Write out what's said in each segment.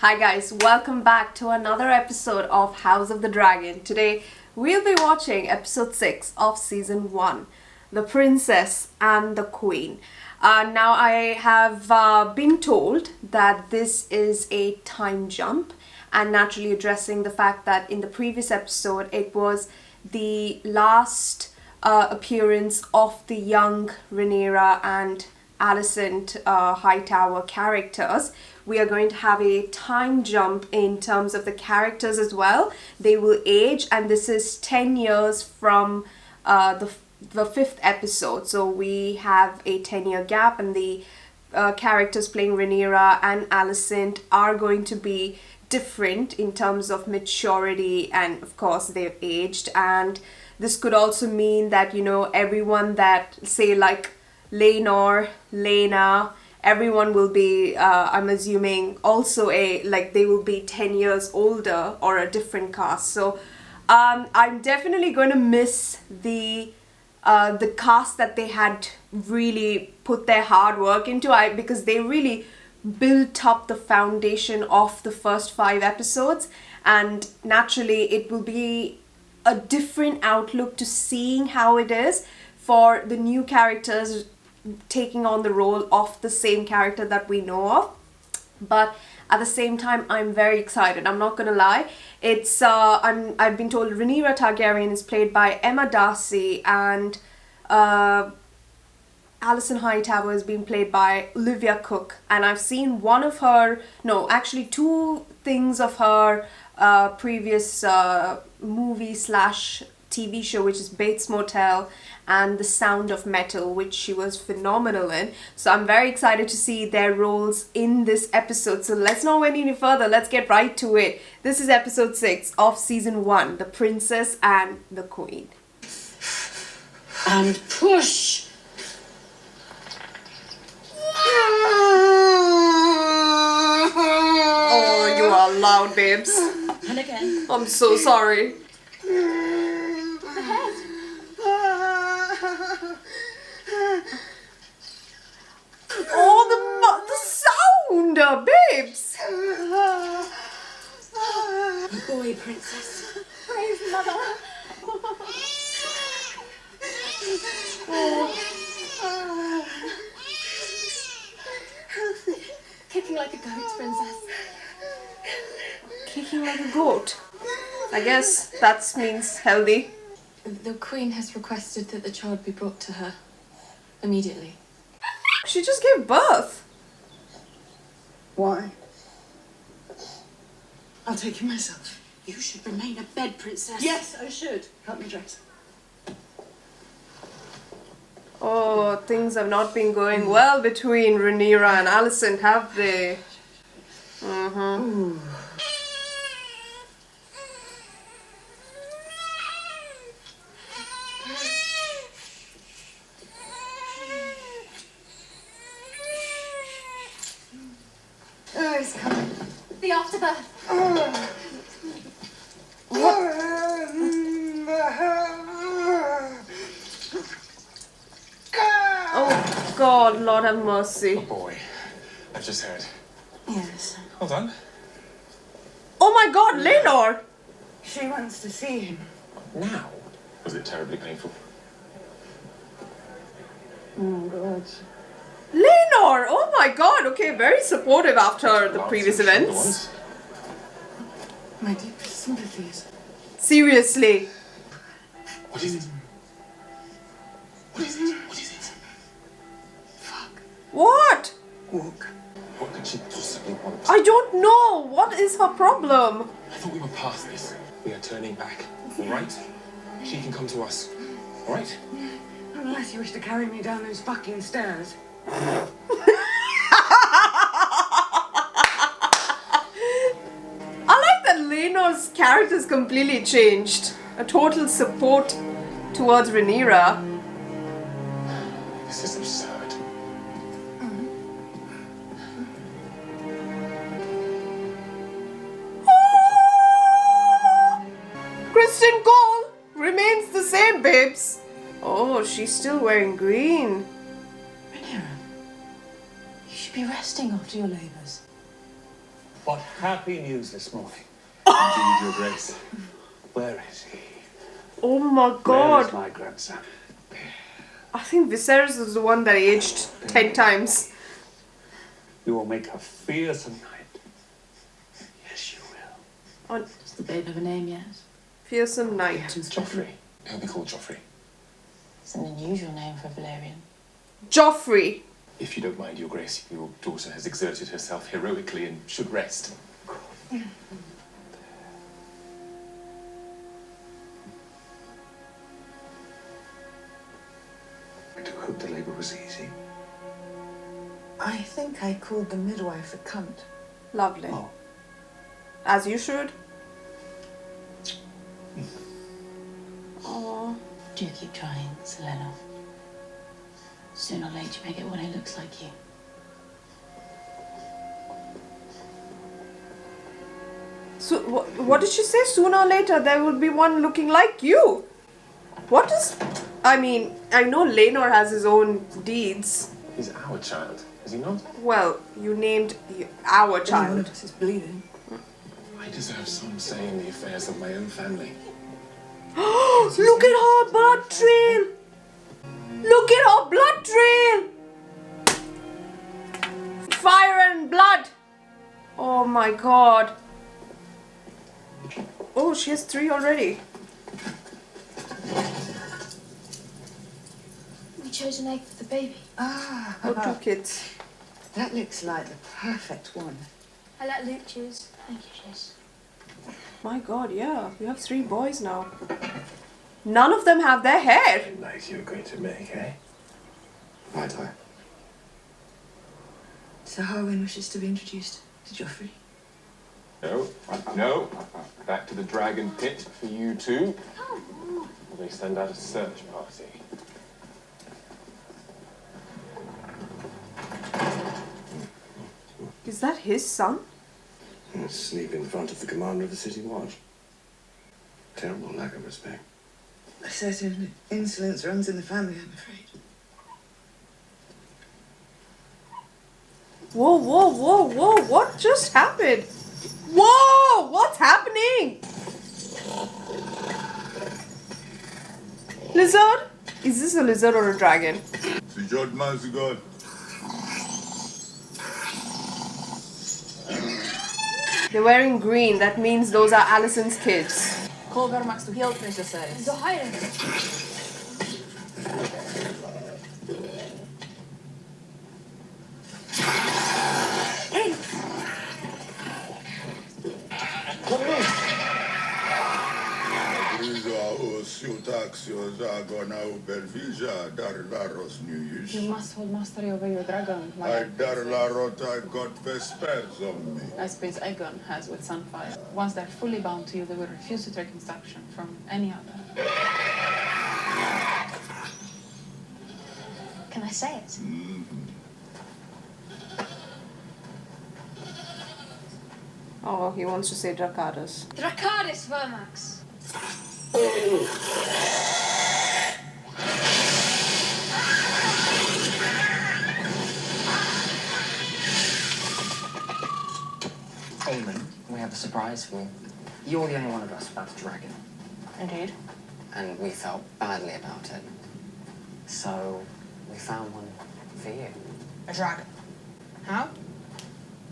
Hi guys, welcome back to another episode of House of the Dragon. Today we'll be watching episode 6 of season 1, The Princess and the Queen. Now I have been told that this is a time jump, and naturally addressing the fact that in the previous episode it was the last appearance of the young Rhaenyra and Alicent Hightower characters. We are going to have a time jump in terms of the characters as well. They will age, and this is 10 years from the fifth episode. So we have a 10-year gap, and the characters playing Rhaenyra and Alicent are going to be different in terms of maturity, and of course they've aged. And this could also mean that, you know, everyone that, say, like Laenor, Laena, everyone will be, I'm assuming, also they will be 10 years older or a different cast. So I'm definitely going to miss the cast that they had really put their hard work into, because they really built up the foundation of the first 5 episodes, and naturally it will be a different outlook to seeing how it is for the new characters taking on the role of the same character that we know of. But at the same time, I'm very excited. I'm not gonna lie. It's I've been told Rhaenyra Targaryen is played by Emma Darcy, and Alicent Hightower is being played by Olivia Cook. And I've seen two things of her previous movie / TV show, which is Bates Motel and The Sound of Metal, which she was phenomenal in. So I'm very excited to see their roles in this episode. So let's not wait any further. Let's get right to it. This is episode 6 of season 1, The Princess and the Queen. And push! Oh, you are loud, babes. And again. I'm so sorry. Oh, the sound, babes. Good boy, princess. Praise mother. Kicking like a goat, princess. Kicking like a goat. I guess that means healthy. The Queen has requested that the child be brought to her immediately. She just gave birth. Why? I'll take him myself. You should remain abed, princess. Yes, I should. Help me dress. Oh, things have not been going well between Rhaenyra and Alicent, have they? Oh, he's coming. The afterbirth. Oh God, Lord have mercy. Oh boy, I've just heard. Yes. Hold on. Oh my God, Laenor! She wants to see him. Now? Was it terribly painful? Oh, God. Laenor! Oh my God! Okay, very supportive after the previous events. My deepest sympathies. Seriously. What is it? What is it? What is it? Fuck. What? Walk. What could she possibly want? I don't know. What is her problem? I thought we were past this. We are turning back, all right? She can come to us, all right? Unless you wish to carry me down those fucking stairs. I like that Laenor's character is completely changed. A total support towards Rhaenyra. This is absurd. Kristen Cole remains the same, babes. Oh, she's still wearing green. Rhaenyra, you should be resting after your labours. What happy news this morning. Indeed, Your Grace. Where is he? Oh my Where god. is my grandson? I think Viserys is the one that aged 10 times. You will make a fearsome knight. Yes, you will. On Does the babe have a name yet? fearsome knight. Joffrey. He'll be called Joffrey. It's an unusual name for a Valerian. Joffrey. If you don't mind, Your Grace, your daughter has exerted herself heroically and should rest. I do hope the labour was easy. I think I called the midwife a cunt. Lovely. Oh. As you should. Oh. Do keep trying, Selena. Sooner or later you may get one who looks like you. So, what did she say? Sooner or later there will be one looking like you. What is... I mean, I know Rhaenyra has his own deeds. He's our child, is he not? Well, you named our One child. of us is bleeding. I deserve some say in the affairs of my own family. Look at her blood trail! Look at her blood trail! Fire and blood! Oh my god. Oh, she has 3 already. We chose an egg for the baby. Ah, Oh, 2 kids. that looks like the perfect one. I let Luke choose. Thank you, Jess. My god, yeah. You have 3 boys now. None of them have their hair. Like you were going to make, eh? Might I? Sir Harwin wishes to be introduced to Joffrey. No, no. Back to the dragon pit for you two. Or they send out a search party. Is that his son? Sleep in front of the commander of the city watch. Terrible lack of respect. A certain insolence runs in the family, I'm afraid. Whoa, whoa, whoa, whoa. What just happened? Whoa! What's happening? Lizard? Is this a lizard or a dragon? They're wearing green. That means those are Alison's kids. Kolgar magst du helt Princess Aerys. The higher. You must hold mastery over your dragon, my I got vespers on me. as Prince Aegon has with Sunfire. Once they're fully bound to you, they will refuse to take instruction from any other. Can I say it? Oh, he wants to say Dracarys. Dracarys Vermax. Aemon, we have a surprise for you. You're the only one of us without a dragon. Indeed. And we felt badly about it. So we found one for you. A dragon. How?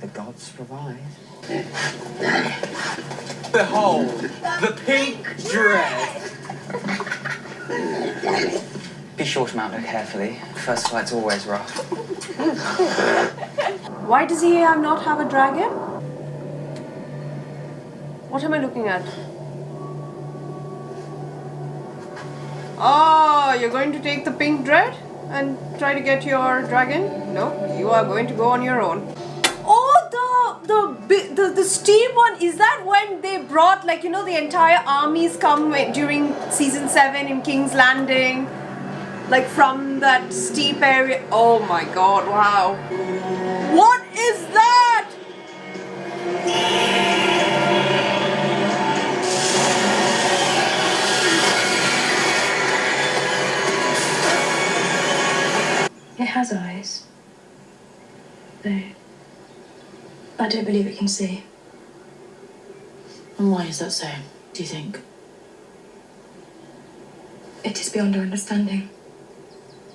The gods provide. Behold, the pink dread. Be sure to mount her carefully. First flight's always rough. Why does he not have a dragon? What am I looking at? Oh, you're going to take the pink dread and try to get your dragon? No, you are going to go on your own. Oh, the steam one, is that when they brought, like, you know, the entire armies come during season 7 in King's Landing? Like from that steep area. Oh my god, wow. What is that? It has eyes. No. I don't believe it can see. And why is that so, do you think? It is beyond our understanding.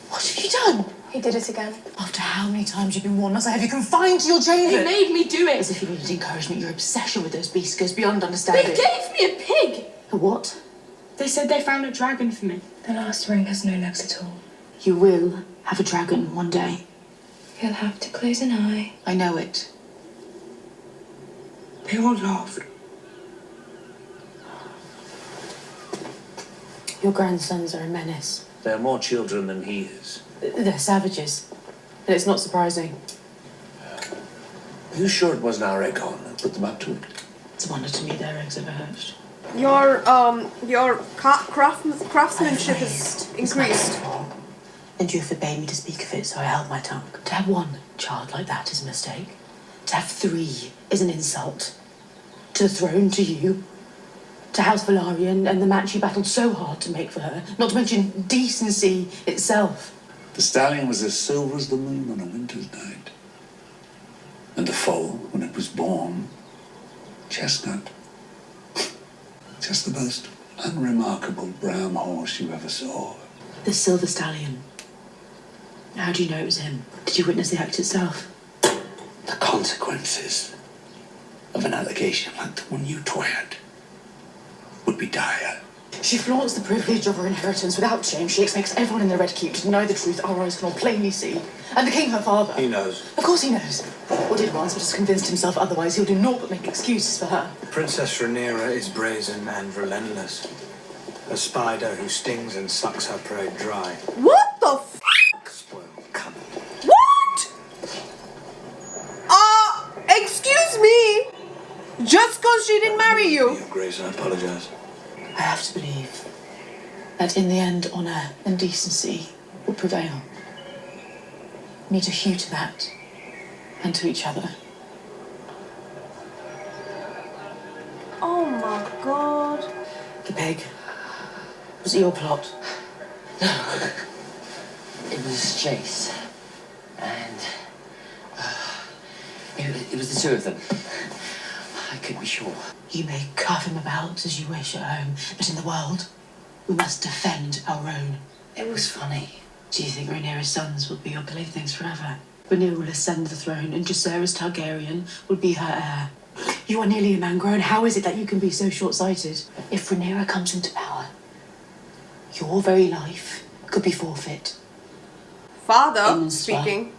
What have you done? He did it again. After how many times you've been warned, as I have you confined to your chamber? He made me do it! As if you needed encouragement, your obsession with those beasts goes beyond understanding. They gave me a pig! A what? They said they found a dragon for me. The last ring has no legs at all. You will have a dragon one day. He'll have to close an eye. I know it. They all laughed. Your grandsons are a menace. There are more children than he is. They're savages. And it's not surprising. Are you sure it wasn't our Aegon that put them up to it? It's a wonder to me their eggs ever hatched. Your craftsmanship is increased. And you forbade me to speak of it, so I held my tongue. To have one child like that is a mistake. To have 3 is an insult. To the throne, to you. To House Velaryon and the match you battled so hard to make for her. Not to mention decency itself. The stallion was as silver as the moon on a winter's night. And the foal, when it was born, chestnut. Just the most unremarkable brown horse you ever saw. The silver stallion. How do you know it was him? Did you witness the act itself? The consequences of an allegation like the one you twirled would be dire. She flaunts the privilege of her inheritance without shame. She expects everyone in the Red Keep to deny the truth our eyes can all plainly see. And the king, her father... He knows. Of course he knows. Or did once, but has convinced himself otherwise. He'll do naught but make excuses for her. Princess Rhaenyra is brazen and relentless. A spider who stings and sucks her prey dry. What the f? Spoiled cunt. What? Excuse me? Just because she didn't marry you? Your Grace, I apologize. I have to believe that in the end, honour and decency will prevail. We need to hew to that and to each other. Oh my god. The pig. Was it your plot? No. It was Jace. And it was the 2 of them. I couldn't be sure. You may cuff him about as you wish at home, but in the world, we must defend our own. It was funny. Do you think Rhaenyra's sons will be your playthings forever? Rhaenyra will ascend the throne, and Jacaerys Targaryen will be her heir. You are nearly a man grown. How is it that you can be so short-sighted? If Rhaenyra comes into power, your very life could be forfeit. Father speaking.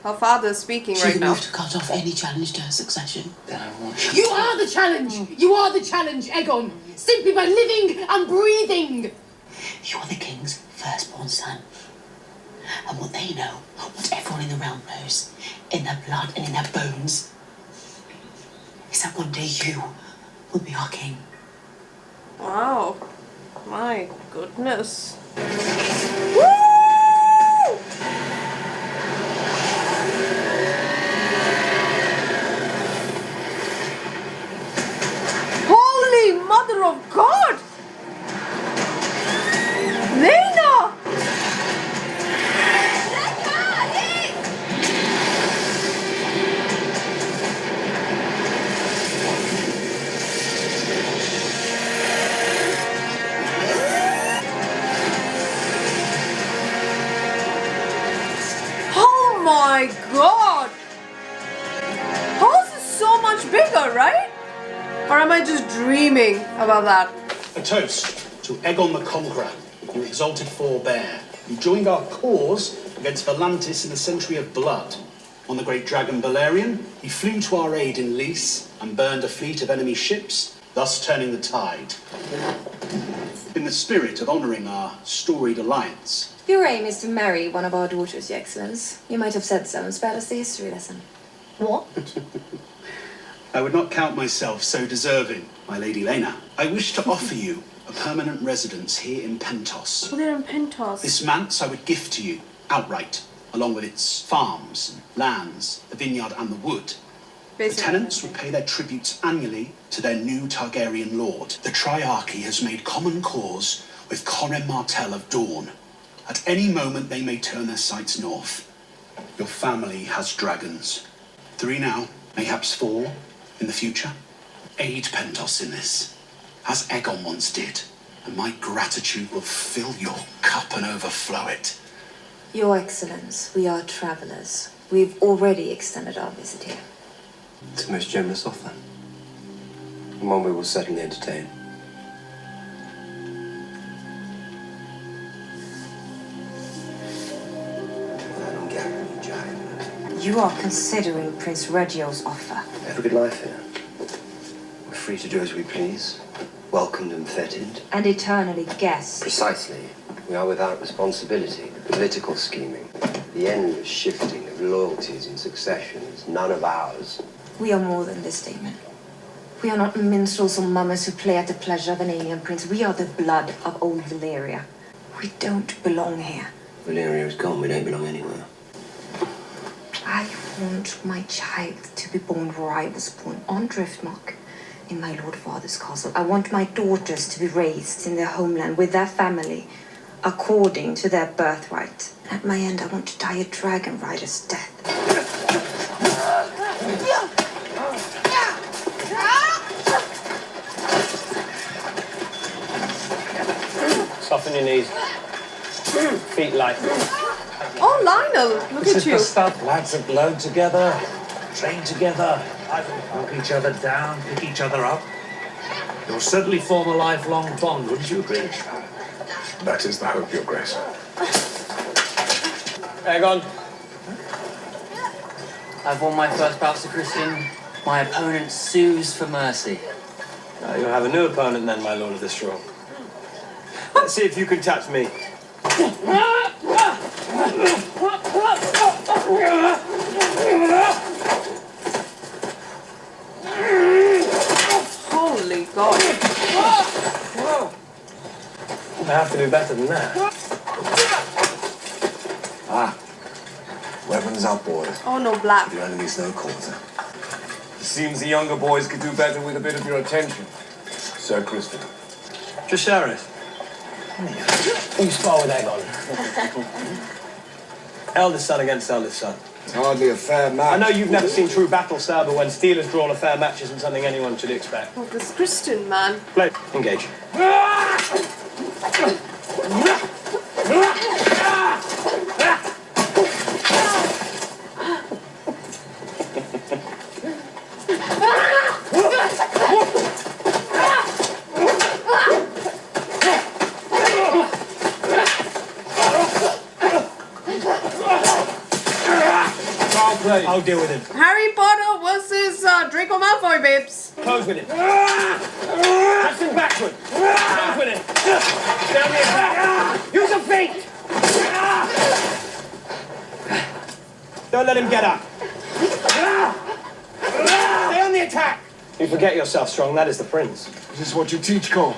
Her father's speaking She right can now. move to cut off any challenge to her succession. Then I want You are the challenge! You are the challenge, Aegon! Simply by living and breathing! You are the king's firstborn son. And what they know, what everyone in the realm knows, in their blood and in their bones, is that one day you will be our king. Wow. My goodness. Holy Mother of God! Rhaenyra! Oh my God! House is so much bigger, right? Or am I just dreaming about that? A toast to Aegon the Conqueror, you exalted forebear. You joined our cause against Volantis in a century of blood. On the great dragon Balerion, he flew to our aid in Lys and burned a fleet of enemy ships, thus turning the tide. In the spirit of honouring our storied alliance, Your aim is to marry one of our daughters, Your Excellence. You might have said so and spared us the history lesson. What? I would not count myself so deserving, my Lady Lena. I wish to offer you a permanent residence here in Pentos. Oh, they're in Pentos. This manse I would gift to you outright, along with its farms, lands, the vineyard and the wood. The tenants would pay their tributes annually to their new Targaryen lord. The Triarchy has made common cause with Corem Martell of Dawn. At any moment they may turn their sights north. Your family has dragons. 3 now, mayhaps 4 in the future. Aid Pentos in this, as Aegon once did, and my gratitude will fill your cup and overflow it. Your Excellence, we are travelers. We've already extended our visit here. It's a most generous offer, and one we will certainly entertain. You are considering Prince Reggio's offer. We have a good life here. We're free to do as we please, welcomed and feted. And eternally guests. Precisely. We are without responsibility. Political scheming, the endless shifting of loyalties and successions, none of ours. We are more than this, Damon. We are not minstrels or mummers who play at the pleasure of an alien prince. We are the blood of old Valyria. We don't belong here. Valyria is gone. We don't belong anywhere. I want my child to be born where I was born, on Driftmark, in my Lord Father's castle. I want my daughters to be raised in their homeland with their family, according to their birthright. At my end, I want to die a dragon rider's death. Soften your knees. Feet light. Oh, Lionel, look This at is you. the stuff lads have learned together, trained together, knock each other down, pick each other up. You'll certainly form a lifelong bond, wouldn't you agree? That is the hope, Your Grace. Aegon. I've won my first bout to Christian. My opponent sues for mercy. You'll have a new opponent then, my Lord of the Straw. Let's see if you can touch me. Holy God. I have to do better than that. Weapons up, boys. Oh no, Black. Your enemy's no quarter. Seems the younger boys could do better with a bit of your attention. Sir Christian. Jacaerys. You spar with Aegon. Eldest son against eldest son. It's hardly a fair match. I know you've never seen true battle, sir, but when steel is drawn, a fair match isn't something anyone should expect. Oh, this Christian man. Play. Engage. I'll deal with him. Harry Potter versus Draco Malfoy, babes. Close with him. Touch him backward. Close with him. Down the attack. Use your feet. Don't let him get up. Stay on the attack. You forget yourself, Strong. That is the prince. Is this what you teach, Cole?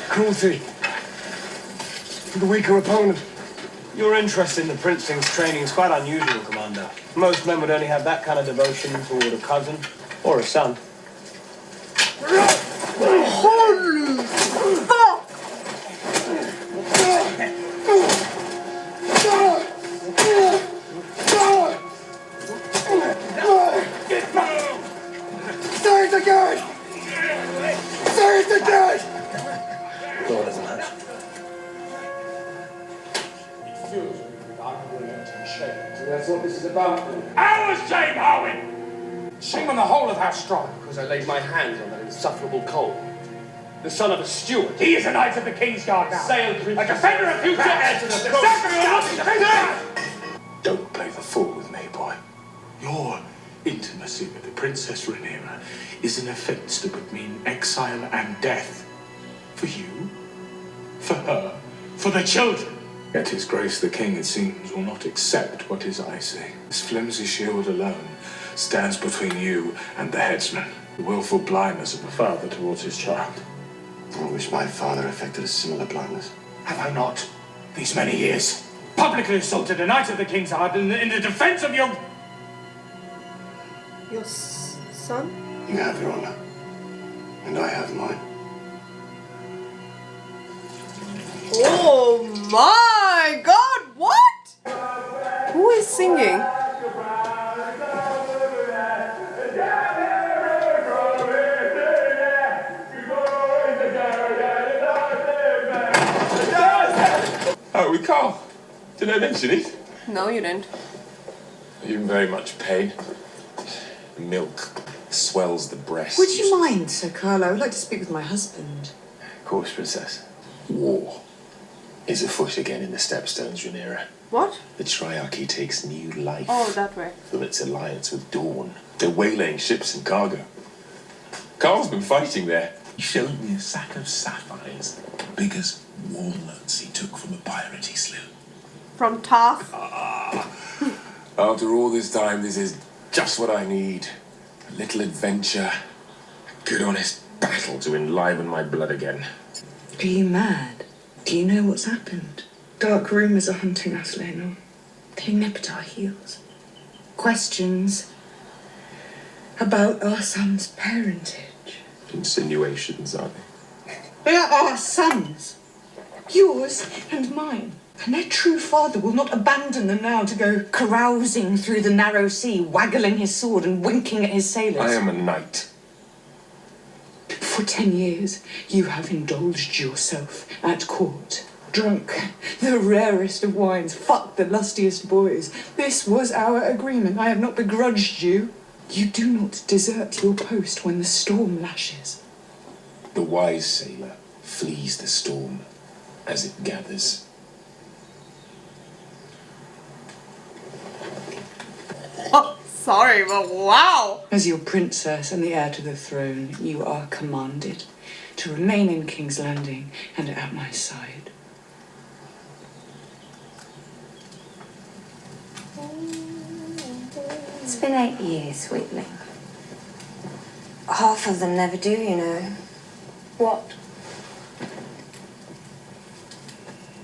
Cruelty. For the weaker opponent. Your interest in the princeling's training is quite unusual, Commander. Most men would only have that kind of devotion toward a cousin or a son. Holy fuck! Say it again! Say it again! God doesn't match. That's what this is about. Ours, James Harwin! Shame on the whole of House Strong. Because I laid my hands on that insufferable Cole. The son of a steward. He is a knight of the King's Guard now. Sail Prince. A defender of future heirs to the Don't play the fool with me, boy. Your intimacy with the Princess Rhaenyra is an offense that would mean exile and death. For you, for her, for the children. Yet His Grace the King, it seems, will not accept what is I say. This flimsy shield alone stands between you and the headsman. The willful blindness of a father towards his child. I wish my father affected a similar blindness. Have I not, these many years, publicly assaulted a knight of the King's Guard in the defense of your... Your son? You have your honor, and I have mine. Oh my God! What? Who is singing? Carl, did I mention it? No, you didn't. Are you in very much pain? Milk swells the breast. Would you mind, Sir Carlo? I would like to speak with my husband. Of course, Princess. War is afoot again in the Stepstones, Rhaenyra. What? The Triarchy takes new life Oh, that way. from its alliance with Dawn. They're waylaying ships and cargo. Carl's been fighting there. He showed me a sack of sapphires, big as walnuts he took from a pirate he slew. From Tarth. After all this time, this is just what I need. A little adventure. A good honest battle to enliven my blood again. Are you mad? Do you know what's happened? Dark rumours are hunting us, Rhaenyra. They nip at our heels. Questions about our son's parentage. Insinuations, are they? They are our sons. Yours and mine. And their true father will not abandon them now to go carousing through the narrow sea, waggling his sword and winking at his sailors. I am a knight. For 10 years, you have indulged yourself at court. Drunk the rarest of wines, fucked the lustiest boys. This was our agreement. I have not begrudged you. You do not desert your post when the storm lashes. The wise sailor flees the storm as it gathers. Oh, sorry, but wow. As your princess and the heir to the throne, you are commanded to remain in King's Landing and at my side. It's been 8 years, sweetling. Half of them never do, you know. What?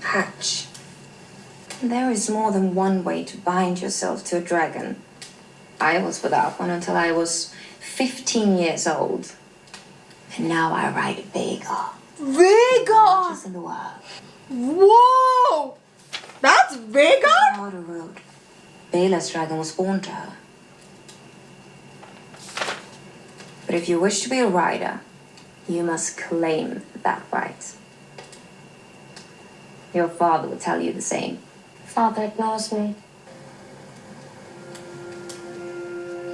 Hatch. There is more than one way to bind yourself to a dragon. I was without one until I was 15 years old. And now I ride Vhagar. Vhagar! Largest in the world. Whoa! That's Vhagar? Harder road. Baela's dragon was born to her. But if you wish to be a rider, you must claim that right. Your father will tell you the same. Father ignores me.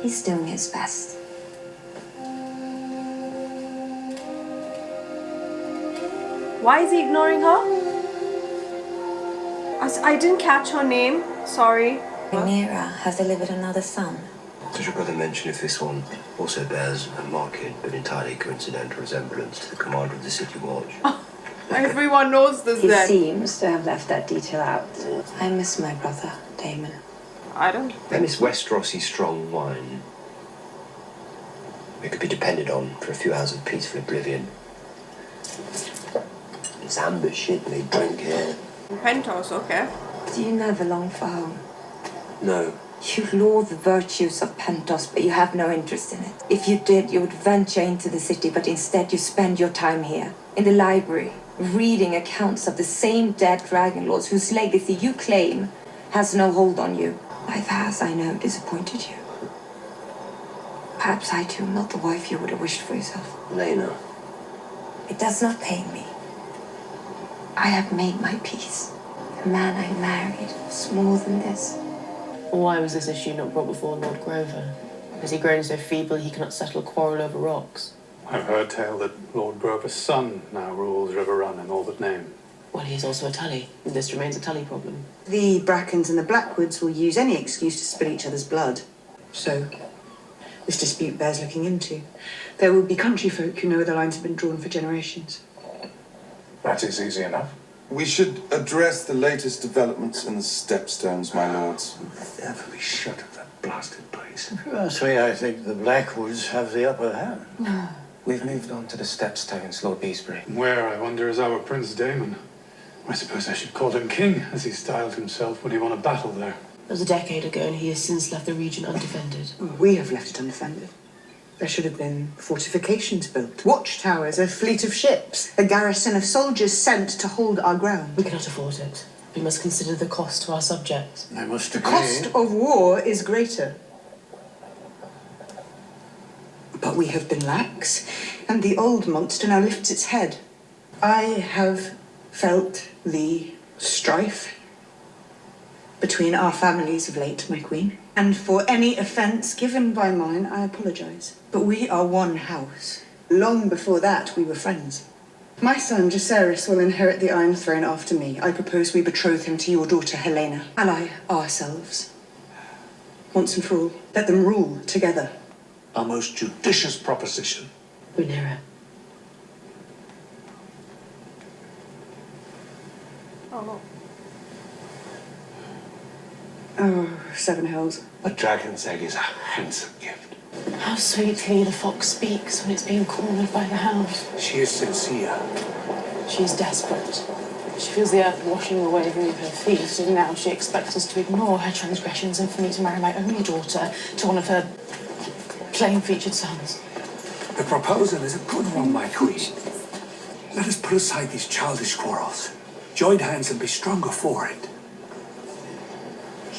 He's doing his best. Why is he ignoring her? I didn't catch her name. Sorry. Rhaenyra has delivered another son. Does your brother mention if this one also bears a marked but entirely coincidental resemblance to the commander of the City Watch? Everyone knows this He then. seems to have left that detail out. I miss my brother, Damon. I don't. Then it's Westerosi strong wine. It could be depended on for a few hours of peaceful oblivion. It's amber shit they drink here. Pentos, okay. Do you never long for home? No. You laud the virtues of Pentos, but you have no interest in it. If you did, you would venture into the city, but instead you spend your time here, in the library, reading accounts of the same dead dragon lords whose legacy you claim has no hold on you. Life has, I know, disappointed you. Perhaps I too am not the wife you would have wished for yourself. Rhaenyra. It does not pain me. I have made my peace. The man I married was more than this. Why was this issue not brought before Lord Grover? Has he grown so feeble he cannot settle a quarrel over rocks? I've heard tale that Lord Grover's son now rules River Run in all but name. Well, he is also a Tully. This remains a Tully problem. The Brackens and the Blackwoods will use any excuse to spill each other's blood. So, this dispute bears looking into. There will be country folk who know where the lines have been drawn for generations. That is easy enough. We should address the latest developments in the Stepstones, my lords. Never be shut of that blasted place. Firstly, I think the Blackwoods have the upper hand. No. We've moved on to the Stepstones, Lord Beesbury. Where, I wonder, is our Prince Damon? I suppose I should call him king, as he styled himself when he won a battle there. It was a decade ago, and he has since left the region undefended. We have left it undefended. There should have been fortifications built, watchtowers, a fleet of ships, a garrison of soldiers sent to hold our ground. We cannot afford it. We must consider the cost to our subjects. I must The agree. cost of war is greater. But we have been lax, and the old monster now lifts its head. I have felt the strife between our families of late, my queen. And for any offence given by mine, I apologise. But we are one house. Long before that, we were friends. My son, Viserys, will inherit the Iron Throne after me. I propose we betroth him to your daughter, Helena. Ally ourselves. Once and for all, let them rule together. A most judicious proposition. Rhaenyra. Oh. Oh, seven hells. A dragon's egg is a handsome gift. How sweetly the fox speaks when it's being cornered by the hound. She is sincere. She's desperate. She feels the earth washing away beneath her feet, and now she expects us to ignore her transgressions and for me to marry my only daughter to one of her plain-featured sons. The proposal is a good one, my queen. Let us put aside these childish quarrels. Join hands and be stronger for it.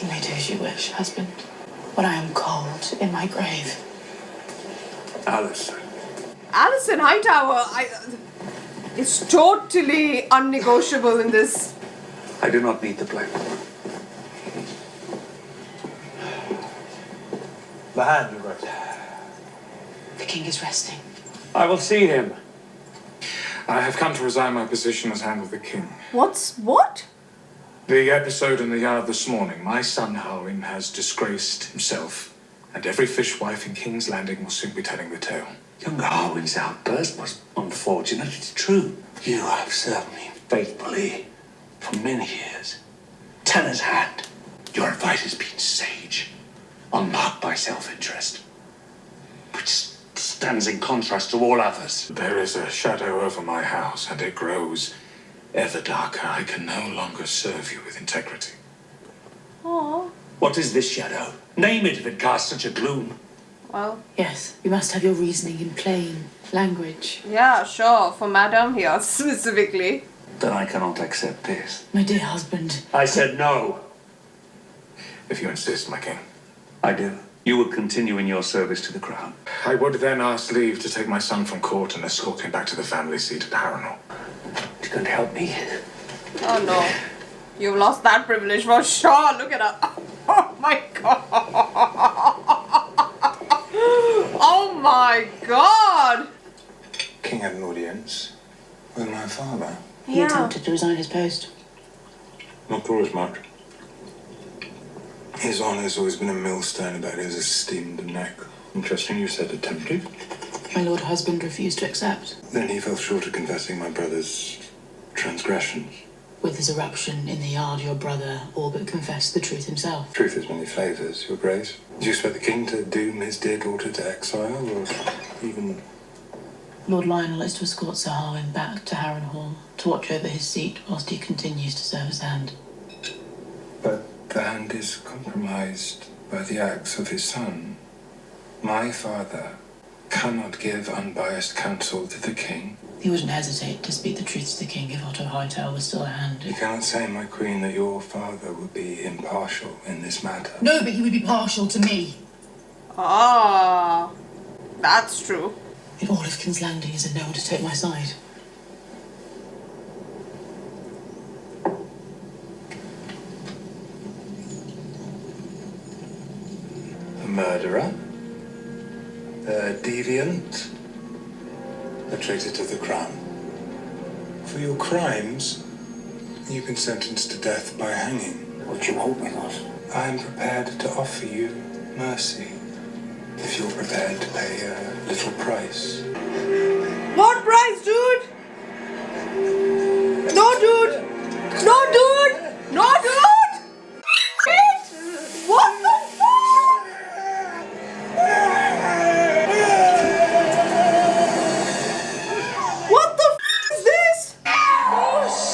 You may do as you wish, husband. When I am cold in my grave. Alison. Alison Hightower, it's totally unnegotiable in this. I do not need the blame. The hand, you wrote. The king is resting. I will see him. I have come to resign my position as Hand of the King. What? The episode in the yard this morning, my son Howin has disgraced himself, and every fishwife in King's Landing will soon be telling the tale. Young Harwin's outburst was unfortunate, it's true. You have served me faithfully for many years. Tanner's hand. Your advice has been sage, unmarked by self-interest, which stands in contrast to all others. There is a shadow over my house, and it grows ever darker. I can no longer serve you with integrity. Oh. What is this shadow? Name it if it casts such a gloom. Well. Yes, you must have your reasoning in plain language. Yeah, sure. For Madame here specifically. Then I cannot accept this. My dear husband. I said no. If you insist, my king. I do. You will continue in your service to the crown. I would then ask leave to take my son from court and escort him back to the family seat at Harrenhal. It's going to help me. Oh no. You've lost that privilege for sure. Look at her. Oh my god. Oh my god. King had an audience with my father. He attempted to resign his post. Not for as much. His honour's always been a millstone about his esteemed neck. Interesting you said attempted. My lord husband refused to accept. Then he fell short of confessing my brother's transgressions. With his eruption in the yard, your brother all but confessed the truth himself. Truth has many flavours, your grace. Do you expect the king to doom his dear daughter to exile, or even... Lord Lionel is to escort Sir Harwin back to Harrenhal to watch over his seat whilst he continues to serve as Hand. But the Hand is compromised by the acts of his son. My father cannot give unbiased counsel to the king. He wouldn't hesitate to speak the truth to the king if Otto Hightower was still at hand. You cannot say, my queen, that your father would be impartial in this matter. No, but he would be partial to me. Ah, that's true. If all of King's Landing is in no one to take my side. A murderer? A deviant? A traitor to the crown. For your crimes, you've been sentenced to death by hanging. What do you want with us? I am prepared to offer you mercy, if you're prepared to pay a little price. What price, dude? No, dude! No, dude! No, dude! Shit! What the fuck? What the f is this?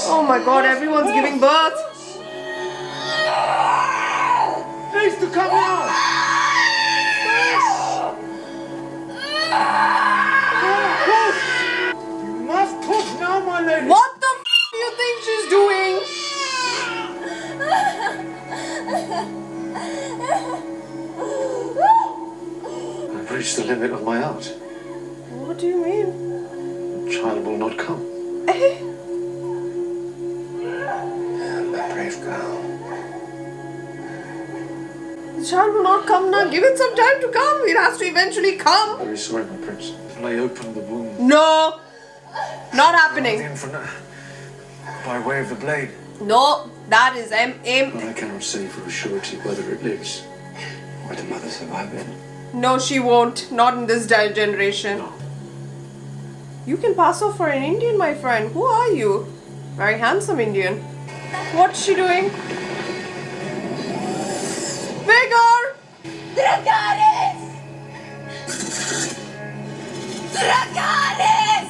Oh my god, everyone's giving birth. Needs to come out! You must push now, my lady! What the f do you think she's doing? I've reached the limit of my art. What do you mean? The child will not come. A brave girl. child will not come now. Give it some time to come. It has to eventually come. Very sorry, my prince. Lay open the wound. No. Not happening. The infant, by way of the blade. No. That is aim. But I cannot say for a surety whether it lives. What mothers have I been? No, she won't. Not in this generation. No. You can pass off for an Indian, my friend. Who are you? Very handsome Indian. What's she doing? Vigor! Dracarys! Dracarys!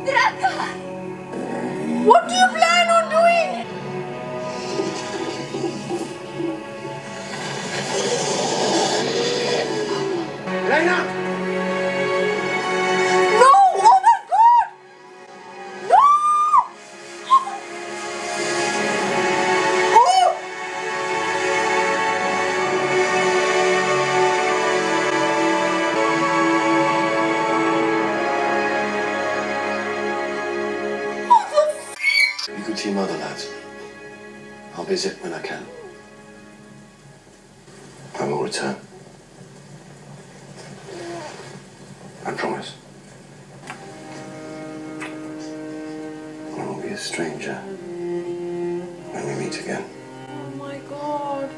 Dracarys! What do you plan on doing? Rhaenyra! No! Oh my god! No! Oh! You go to your mother, lads. I'll visit when I can. I will return. I promise. I will be a stranger when we meet again. Oh my god.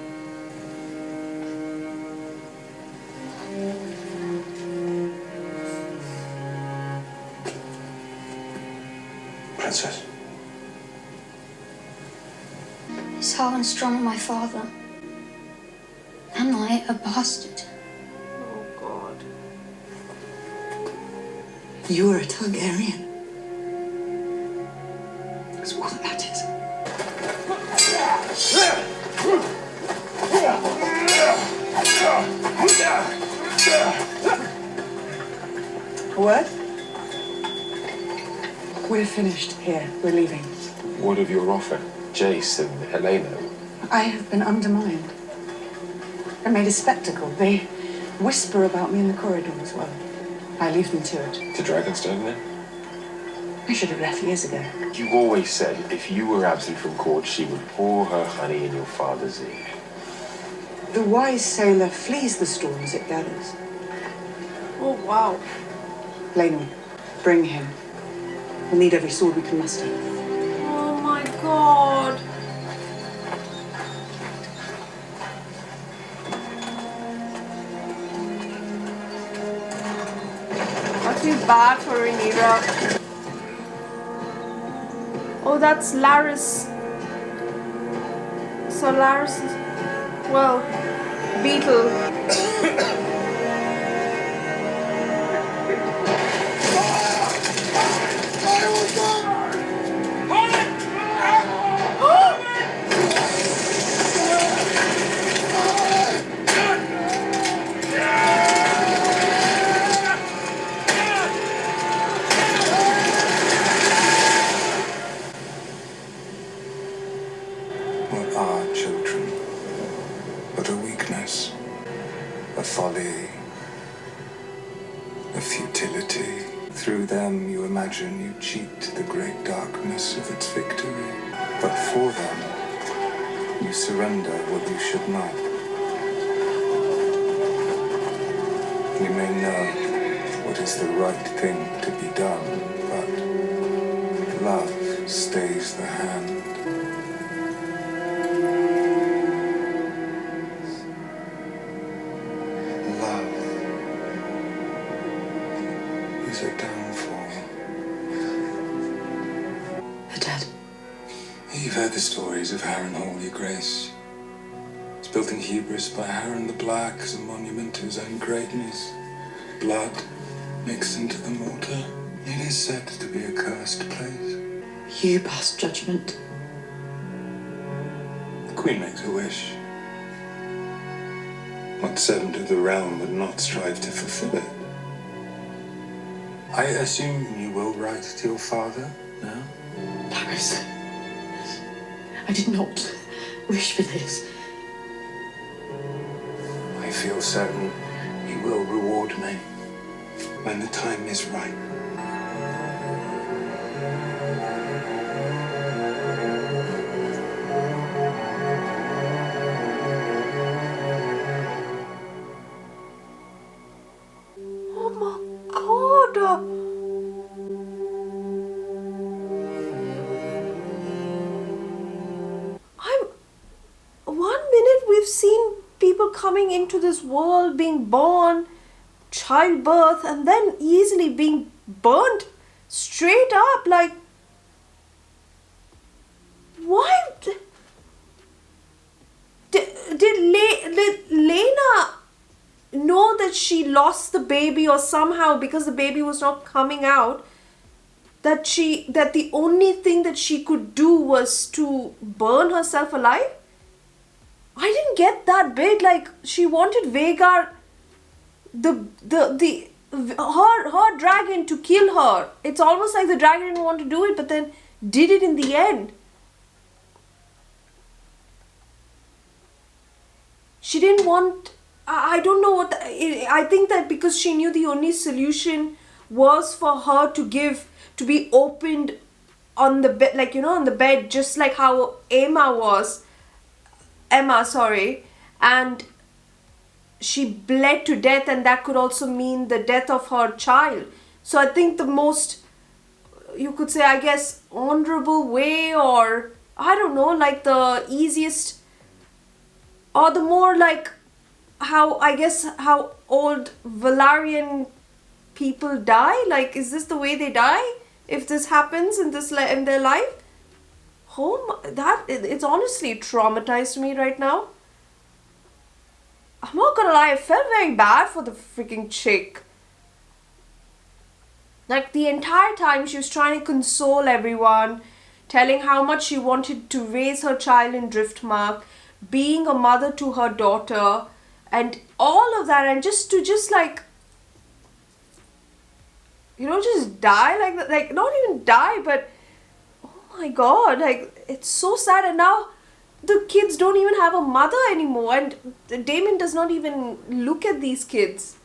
Princess. Is Harwin strong, my father? Am I a bastard? Oh god. You're a Targaryen. That's all that matters. A word? We're finished here. We're leaving. What of your offer, Jace and Helena? I have been undermined. I made a spectacle. They whisper about me in the corridors. Well, I leave them to it. To Dragonstone, then? I should have left years ago. You always said if you were absent from court, she would pour her honey in your father's ear. The wise sailor flees the storms it gathers. Oh wow. Laenor, bring him. We'll need every sword we can muster. Oh my god. I feel bad for Rhaenyra. Oh, that's Laris. So Laris is, well, Beetle. What are children but a weakness, a folly, a futility? Through them you imagine you cheat the great darkness of its victory. But for them you surrender what you should not. You may know what is the right thing to be done, but love stays the hand. Love is a downfall. Dad. You've heard the stories of Harren Hall, Your Grace. It's built in hubris by Harren the Black as a monument to his own greatness. Blood mixed into the mortar. It is said to be a cursed place. You pass judgment. The Queen makes a wish. What servant of the realm would not strive to fulfill it? I assume you will write to your father now? Paris. I did not wish for this. I feel certain he will reward me when the time is right. we've seen people coming into this world, being born, childbirth, and then easily being burnt straight up. Like, why did Lena know that she lost the baby, or somehow because the baby was not coming out, that the only thing that she could do was to burn herself alive? I didn't get that bit. Like, she wanted Vhagar, her dragon, to kill her. It's almost like the dragon didn't want to do it, but then did it in the end. She didn't want, I don't know what, I think that because she knew the only solution was for her to be opened on the bed, like, on the bed, just like how Emma, and she bled to death, and that could also mean the death of her child. So I think the most, you could say, I guess, honorable way, or I don't know, like the easiest, or the more like how old Valerian people die. Like, is this the way they die if this happens in their life? It's honestly traumatized me right now. I'm not gonna lie, I felt very bad for the freaking chick. Like, the entire time she was trying to console everyone, telling how much she wanted to raise her child in Driftmark, being a mother to her daughter, and all of that, and just like, just die like that. Like, not even die, but oh my god, like, it's so sad. And now the kids don't even have a mother anymore, and Daemon does not even look at these kids.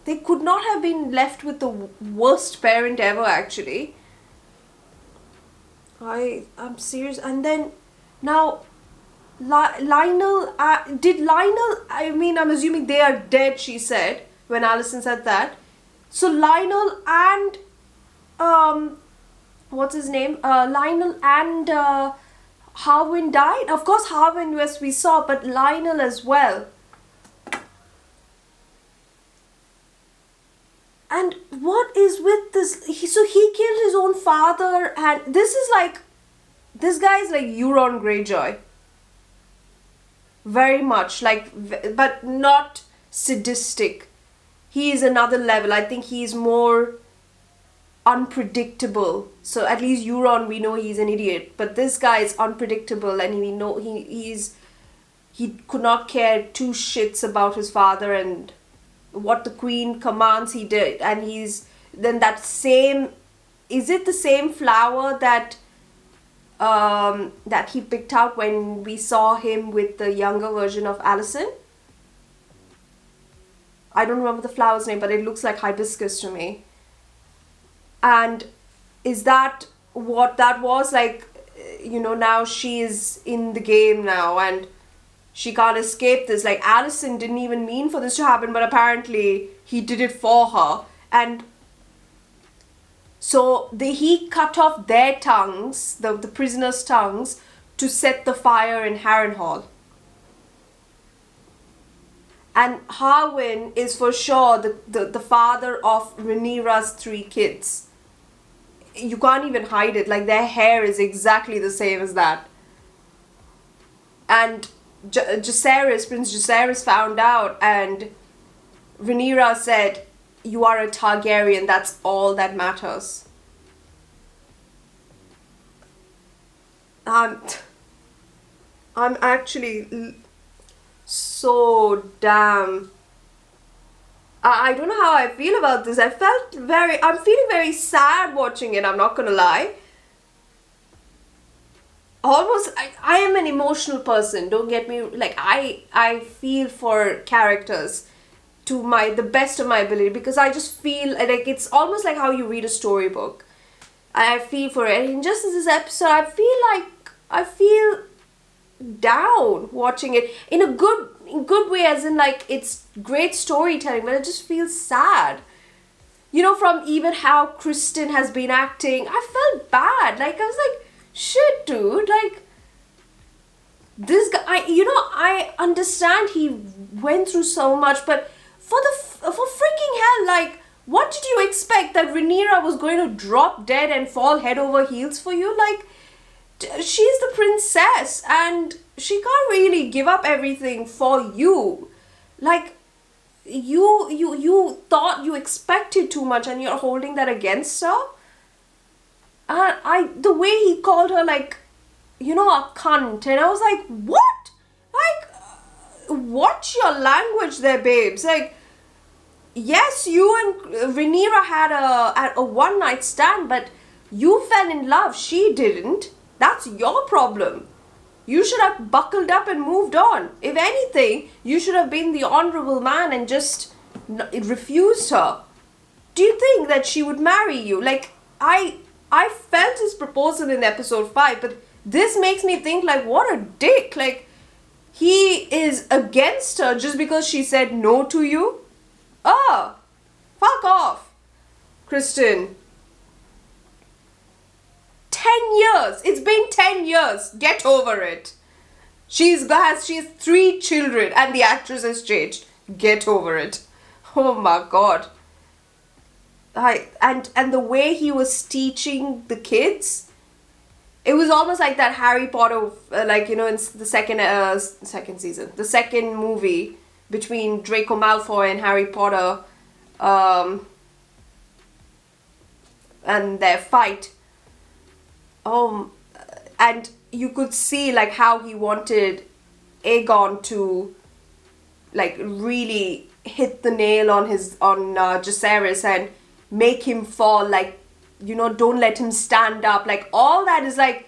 They could not have been left with the worst parent ever, actually. I'm serious. And then now Lionel, I'm assuming they are dead, she said, when Alicent said that. So Lionel and what's his name? Lionel and Harwin died. Of course, Harwin, yes, we saw, but Lionel as well. And what is with this? So he killed his own father, and this guy is like Euron Greyjoy. Very much, like, but not sadistic. He is another level. I think he's more unpredictable. So at least Euron, we know he's an idiot, but this guy is unpredictable, and we know he could not care two shits about his father, and what the queen commands he did. And is it the same flower that he picked out when we saw him with the younger version of Alicent? I don't remember the flower's name, but it looks like hibiscus to me. And is that what that was? Like, now she is in the game now, and she can't escape this. Like, Alicent didn't even mean for this to happen, but apparently he did it for her. And so he cut off their tongues, the prisoners' tongues, to set the fire in Harrenhal. And Harwin is for sure the father of Rhaenyra's 3 kids. You can't even hide it. Like, their hair is exactly the same as that. And Prince Jacaerys found out, and Rhaenyra said, "You are a Targaryen, that's all that matters." I'm actually so damn, I don't know how I feel about this. I'm feeling very sad watching it, I'm not gonna lie. Almost, I am an emotional person, don't get me, like, I feel for characters to the best of my ability, because I just feel like it's almost like how you read a storybook. I feel for it, and just as this episode, I feel down watching it in a good way, as in, like, it's great storytelling, but it just feels sad. From even how Kristen has been acting, I felt bad. Like, I was like, shit, dude, like, this guy, I understand he went through so much, but for freaking hell, like, what did you expect, that Rhaenyra was going to drop dead and fall head over heels for you? Like, she's the princess and she can't really give up everything for you. Like, you thought you expected too much and you're holding that against her. The way he called her, like, a cunt, and I was like, what? Like, watch your language there, babes. Like, yes, you and Rhaenyra had a one night stand, but you fell in love. She didn't. That's your problem. You should have buckled up and moved on. If anything, you should have been the honorable man and just refused her. Do you think that she would marry you? Like, I felt his proposal in episode 5, but this makes me think, like, what a dick. Like, he is against her just because she said no to you? Oh, fuck off, Kristen. 10 years. It's been 10 years. Get over it. She has 3 children and the actress has changed. Get over it. Oh my god. And the way he was teaching the kids, it was almost like that Harry Potter, in the second season, the second movie between Draco Malfoy and Harry Potter, and their fight. And you could see, like, how he wanted Aegon to, like, really hit the nail on Jacaerys and make him fall, like, don't let him stand up. Like, all that is, like,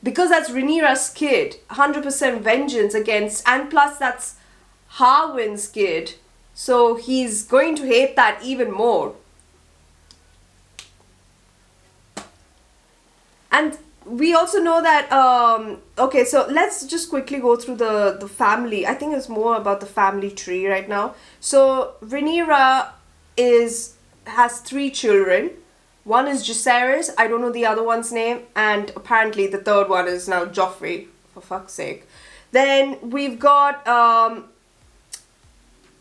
because that's Rhaenyra's kid, 100% vengeance against, and plus that's Harwin's kid, so he's going to hate that even more. And we also know that, okay, so let's just quickly go through the family. I think it's more about the family tree right now. So Rhaenyra has 3 children. One is Jacaerys, I don't know the other one's name, and apparently the third one is now Joffrey, for fuck's sake. Then we've got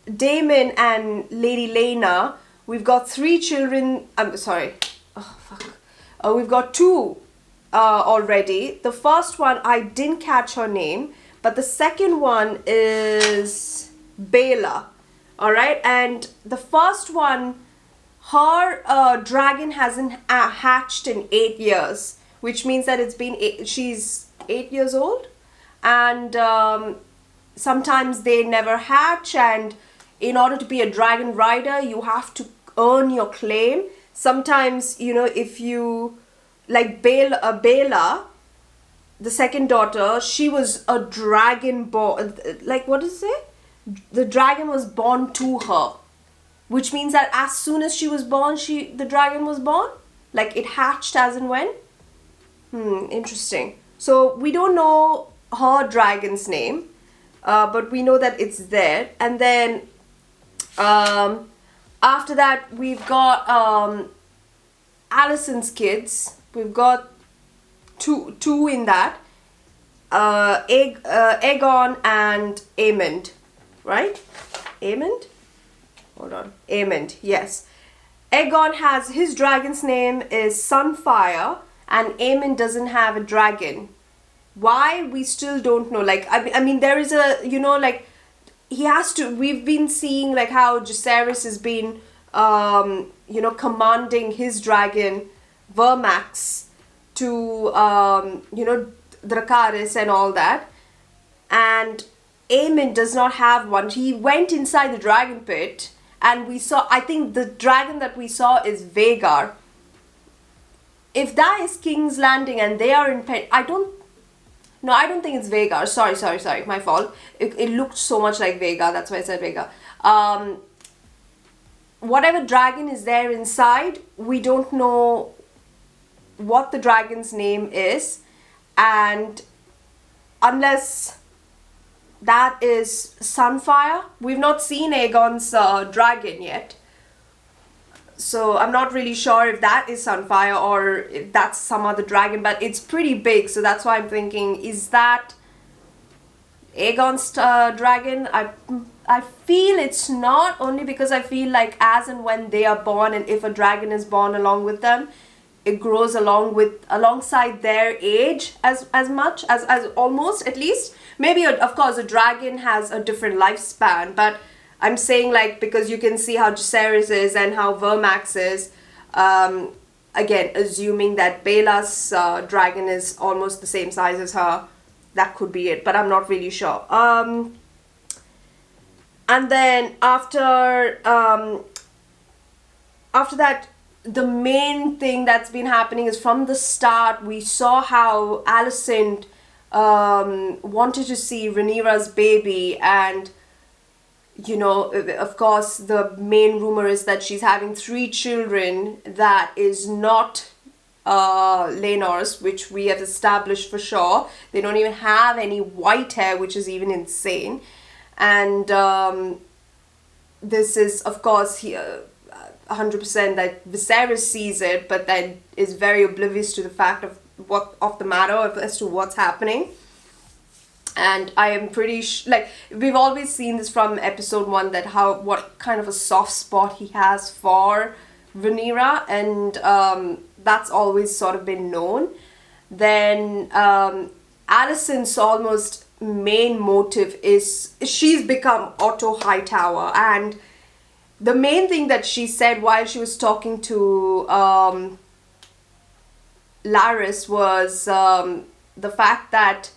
Daemon and Lady Laena. We've got 3 children, we've got 2 already. The first one, I didn't catch her name, but the second one is Baela. Alright, and the first one, her dragon hasn't hatched in 8 years, which means that she's 8 years old, and sometimes they never hatch, and in order to be a dragon rider, you have to earn your claim. Sometimes, if you, like Baela, the second daughter, she was a dragon born, like, what does it say? The dragon was born to her, which means that as soon as she was born, the dragon was born, like, it hatched as and when. Interesting. So we don't know her dragon's name, but we know that it's there. And then after that, we've got Alicent's kids. We've got two in that, Aegon and Aemond, right? Aemond? Hold on. Aemond, yes. Aegon has, his dragon's name is Sunfire, and Aemond doesn't have a dragon. Why? We still don't know. Like, I mean, there is a, like, he has to, we've been seeing, like, how Jacaerys has been, commanding his dragon, Vermax, to, Dracarys and all that. And Aemond does not have one. He went inside the dragon pit, and we saw, I think the dragon that we saw is Vhagar. If that is King's Landing and they are in I don't think it's Vhagar. Sorry, my fault. It looked so much like Vhagar, that's why I said Vhagar. Whatever dragon is there inside, we don't know what the dragon's name is, and unless that is Sunfire, we've not seen Aegon's dragon yet, so I'm not really sure if that is Sunfire or if that's some other dragon, but it's pretty big, so that's why I'm thinking, is that Aegon's dragon. I feel it's not, only because I feel like as and when they are born, and if a dragon is born along with them, it grows alongside their age as much as almost, at least. Maybe of course a dragon has a different lifespan, but I'm saying, like, because you can see how Jacaerys is and how Vermax is. Again, assuming that Bela's dragon is almost the same size as her, that could be it, but I'm not really sure. And then after that, the main thing that's been happening is, from the start we saw how Alicent wanted to see Rhaenyra's baby, and you know, of course the main rumor is that she's having 3 children that is not Laenor's, which we have established for sure. They don't even have any white hair, which is even insane. And this is, of course, 100% that Viserys sees it, but then is very oblivious to the fact of the matter, as to what's happening. And I am pretty like, we've always seen this from episode 1, that what kind of a soft spot he has for Rhaenyra, and that's always sort of been known. Then Alicent's almost main motive is she's become Otto Hightower, and the main thing that she said while she was talking to Larys was the fact that,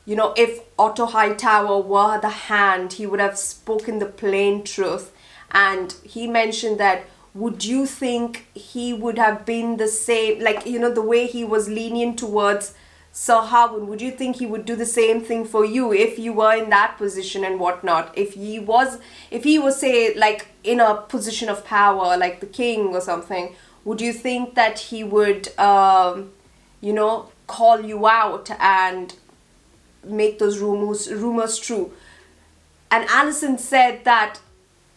you know, if Otto Hightower were the Hand, he would have spoken the plain truth. And he mentioned that, would you think he would have been the same, like, you know, the way he was lenient towards Sir Harwin, would you think he would do the same thing for you if you were in that position and whatnot? If he was, say, like, in a position of power, like the king or something, would you think that he would, you know, call you out and make those rumors true? And Alicent said that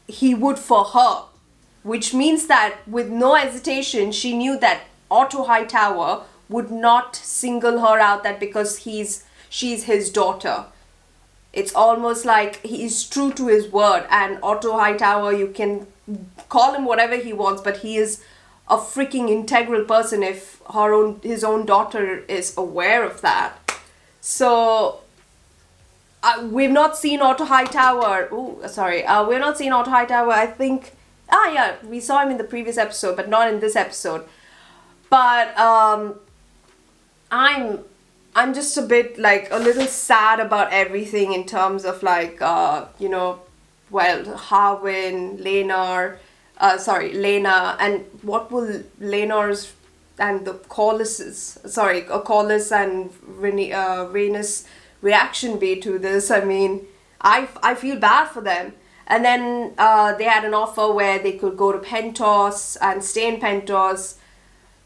he would for her, which means that with no hesitation, she knew that Otto Hightower would not single her out, that because she's his daughter. It's almost like he is true to his word, and Otto Hightower, you can call him whatever he wants, but he is a freaking integral person if his own daughter is aware of that. So we've not seen Otto Hightower. We've not seen Otto Hightower. I think. Yeah, we saw him in the previous episode, but not in this episode. But I'm just a bit, like, a little sad about everything in terms of, like, you know, well, Harwin, Lena, and what will Laenor's and the Corlys and Rhaenys reaction be to this? I mean, I feel bad for them. And then they had an offer where they could go to Pentos and stay in Pentos,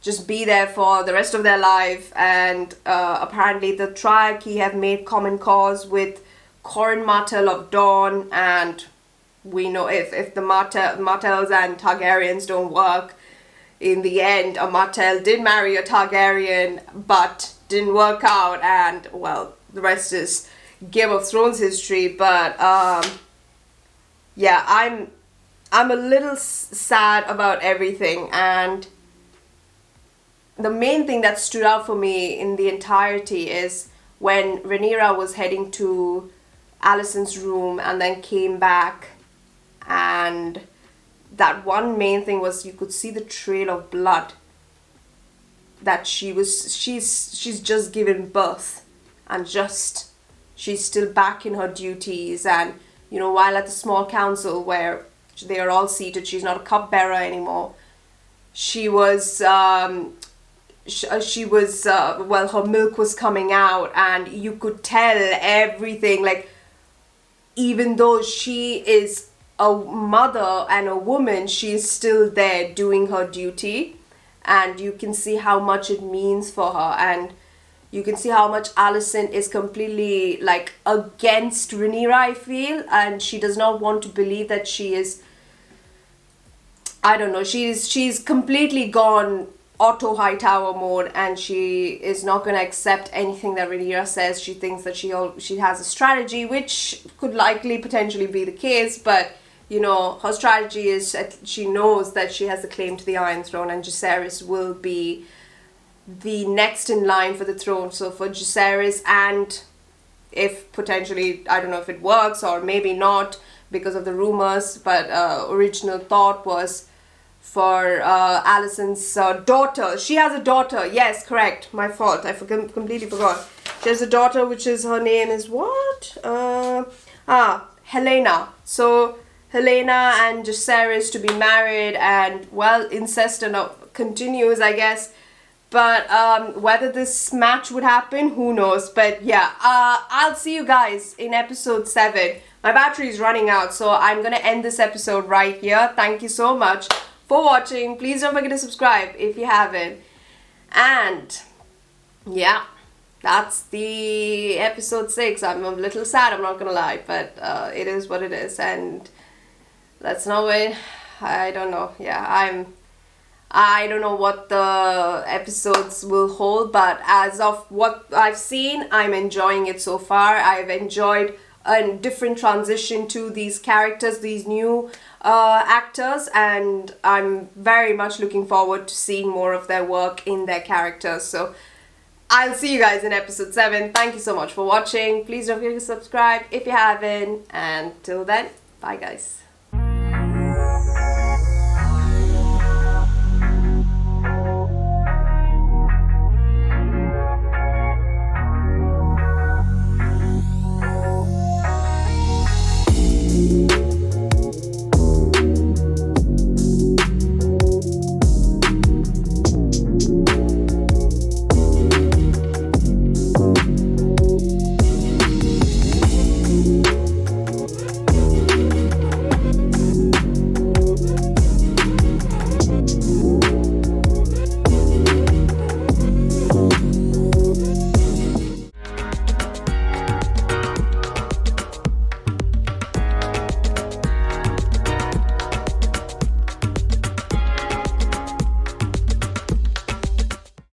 just be there for the rest of their life. And apparently the Triarchy have made common cause with Corran Martell of Dawn, and we know if the Martells and Targaryens don't work, in the end a Martell did marry a Targaryen but didn't work out, and well, the rest is Game of Thrones history. But yeah, I'm a little sad about everything, and the main thing that stood out for me in the entirety is when Rhaenyra was heading to Alicent's room and then came back, and that one main thing was you could see the trail of blood, that she's just given birth, and she's still back in her duties. And you know, while at the small council where they are all seated, she's not a cupbearer anymore. She was well, her milk was coming out, and you could tell everything. Like, even though she is a mother and a woman, she is still there doing her duty, and you can see how much it means for her. And you can see how much Alicent is completely, like, against Rhaenyra, I feel, and she does not want to believe that she is, I don't know, she's completely gone auto high tower mode, and she is not going to accept anything that Rhaenyra says. She thinks that she has a strategy, which could likely potentially be the case, but you know, her strategy is she knows that she has the claim to the Iron Throne, and Viserys will be the next in line for the throne. So for Viserys, and if potentially, I don't know if it works or maybe not because of the rumors, but original thought was for Alicent's daughter. She has a daughter. Yes, correct. My fault. I completely forgot. She has a daughter, which is, her name is what? Helena. So Helena and Viserys to be married, and well, incest and continues, I guess. But whether this match would happen, who knows. But yeah, I'll see you guys in episode 7. My battery is running out, so I'm gonna end this episode right here. Thank you so much for watching. Please don't forget to subscribe if you haven't. And yeah, that's the episode 6. I'm a little sad, I'm not gonna lie, but it is what it is. And let's not wait. I don't know. Yeah, I don't know what the episodes will hold, but as of what I've seen, I'm enjoying it so far. I've enjoyed a different transition to these characters, these new actors, and I'm very much looking forward to seeing more of their work in their characters. So I'll see you guys in episode 7. Thank you so much for watching. Please don't forget to subscribe if you haven't, and till then, bye guys.